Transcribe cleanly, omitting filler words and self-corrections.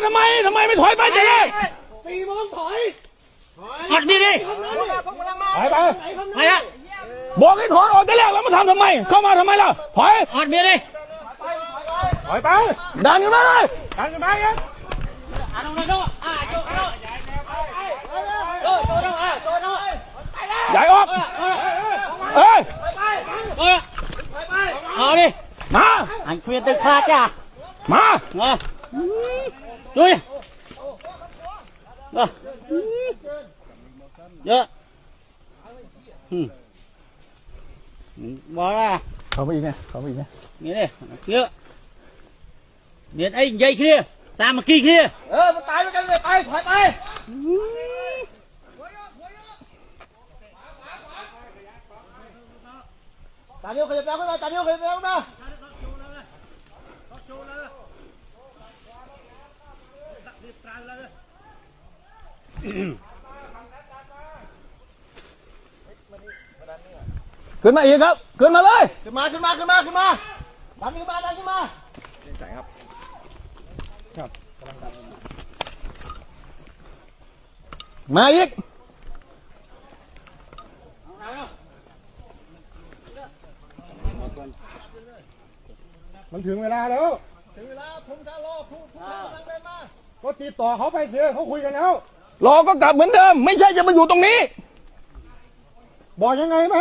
ทำไมไม่ถอยไปเจ๊4 โมงถอยหัดดีดิไปไปฮะบอกให้ถอนออกแต่แรกแล้วมาทำทำไมเข้ามาทำไมล่ะถอยหัดดีดิถอยไปดันกันมาเลยดันกันมาเนี่ยใหญ่ออกเอ้ยเอาดิมาอันเคลียร์ตึกขาดจ้ะมาดูดิเยอะบอกว่าเขาไปอีกไงนี่เลยเยอะเด็ดไอ้ใหญ่เคลียร์ตามมากี่เคลียร์มันตายไปกันเลยไปถอยไปตาเดียวขยับแล้วขึ้นมาตาเดียวขยับแล้วนะขึ้นมาอีกครับขึ้นมาเลยขึ้นมาดันขึ้นมาใส่ครับมาอีกมันถึงเวลาแล้วผมจะรอผู้กำลังเดินมาก็ติดต่อเขาไปเสียเขาคุยกันแล้วรอก็กลับเหมือนเดิมไม่ใช่จะมาอยู่ตรงนี้บอกยังไงไหม